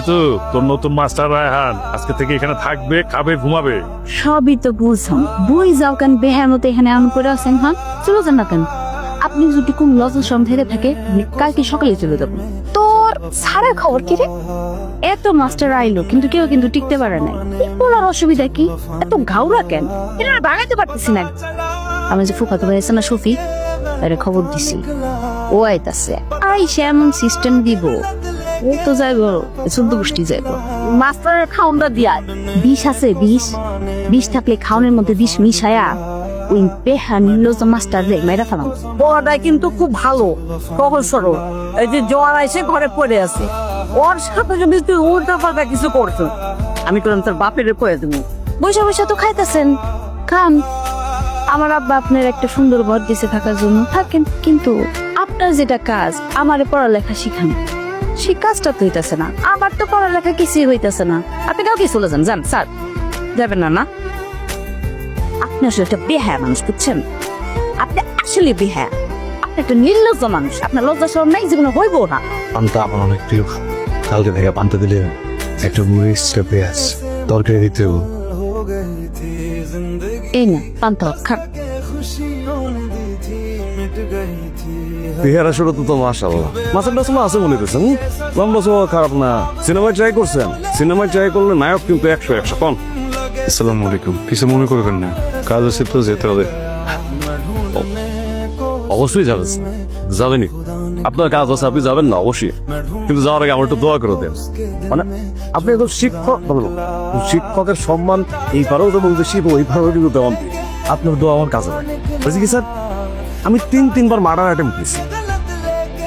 ঋতু, তোর নতুন মাস্টার রায়হান আজকে থেকে এখানে থাকবে, খাবে, ঘুমাবে। সবই তো বুঝলাম, বই যাও কেন বেহার মতো এখানে আম করে আছেন? হ্যাঁ, চলে যান না কেন? আপনি যদি কোন লজের সম থেকে থাকে কালকে সকালে চলে যাবো। তোর সারা খবর কি রে? এত মাস্টার আইলো কিন্তু কেউ কিন্তু টিকতে পারে নাই। বলার অসুবিধা কি? এত ঘাউরা কেন? এটা ভাগাইতে পারতেছি না। আমি যে ফুফাতো ভাই আছে না শফিক, আরে খবর দিছি, ও আইতাছে। আইসে এমন সিস্টেম দিব, ও তো যাইব 14 গোষ্ঠী যাইব। মাস্টারের খাওনটা দিয়া বিষ আছে, বিষ থাকলে খাওনের মধ্যে বিষ মিশায়া ওই বেহা নির্লজ্জ মাস্টার রে মেরা ফেলাম। বড়টা কিন্তু খুব ভালো, সহজ সরল। এই যে জ্বর এসে ঘরে পড়ে আছে, ওর সাথে যদি তুই উল্টা পাল্টা কিছু করছো, আমি তো তোর বাপের করে দেবো। বৈশা বৈশা তো খাইতেছেন, খান। আমার আব্বা আপনার একটা সুন্দর ঘর দিছে থাকার জন্য, থাকেন। কিন্তু আপনার যেটা কাজ, আমারে পড়ালেখা শিখান, সেই কাজটা তো হইতেছে না। আমার তো পড়ালেখা কিছুই হইতেছে না। আপনি কাউকে চলে যান, যান স্যার। যাবেন না? না, আপনি আসলে একটা বেহায়া মানুষ, বুঝছেন? আপনি আসলে বেহায়া, আপনি একটা নির্লজ্জ মানুষ। আপনার লজ্জা শরম নাই, জীবনে হইব না। পান্তা আমার অনেক প্রিয়। কালকে থেকে পান্তা দিলে একটা মুড়ি স্টেপে আছে, তরকারি দিতে এই না পান্তা খান। বিহার আসলে তো মাশাআল্লাহ মাছের টাছ আছে মনে করছেন, লম্বা সময় খারাপ না। সিনেমায় ট্রাই করছেন? সিনেমায় ট্রাই করলে নায়ক কিন্তু 100 কম। আসসালামু আলাইকুম, কিছু মনে করবেন না, কাজ আছে তো যেতে হবে। অবশ্যই যাবেন, যাবেনি? আপনার কাজ আছে, আপনি যাবেন না অবশ্যই, কিন্তু যাওয়ার আগে আমার একটু দোয়া করে দেন। মানে আপনি একজন শিক্ষক, শিক্ষকের সম্মান এই পারেও তো বলতে শিখবো, এই পারেও কিন্তু দেওয়ান। আপনার দোয়া আমার কাজে লাগে। বুঝছি কি স্যার, আমি 3বার মার্ডার অ্যাটেম্প দিয়েছি,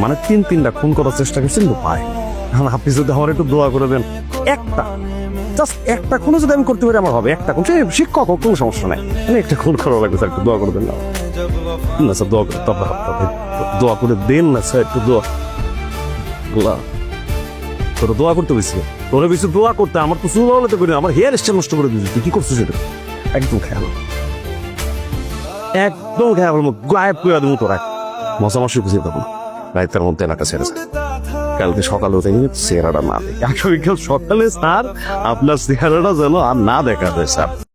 মানে 3টা খুন করার চেষ্টা করছি, কিন্তু পাই। এখন আপনি যদি আমার একটু দোয়া করে দেন, জাস্ট একটা খুনও যদি আমি করতে পারি আমার হবে। একটা খুন, সে শিক্ষক হোক, কোনো সমস্যা নাই, মানে একটা খুন করা লাগবে স্যার, একটু দোয়া করে দেন না। না স্যার, দোয়া করে দোয়া করে দেন না স্যার, একটু দোয়া। তোর দোয়া করতে বেশি, তোরা বেশি দোয়া করতে। আমার তো চুল হলে তো করি, আমার হেয়ার স্টাইল নষ্ট করে দিয়েছিস তুই। কি করছিস এটা? একদম খেয়াল, একদম খেয়াল গায়েব করে দেবো তোরা। মশামাসি খুঁজে দেবো রাইতের মধ্যে এলাকা ছেড়ে যায়। কালকে সকালে উঠে চেহারাটা না দেখে, আগামীকাল সকালে স্যার আপনার চেহারাটা যেন আর না দেখা যায় স্যার।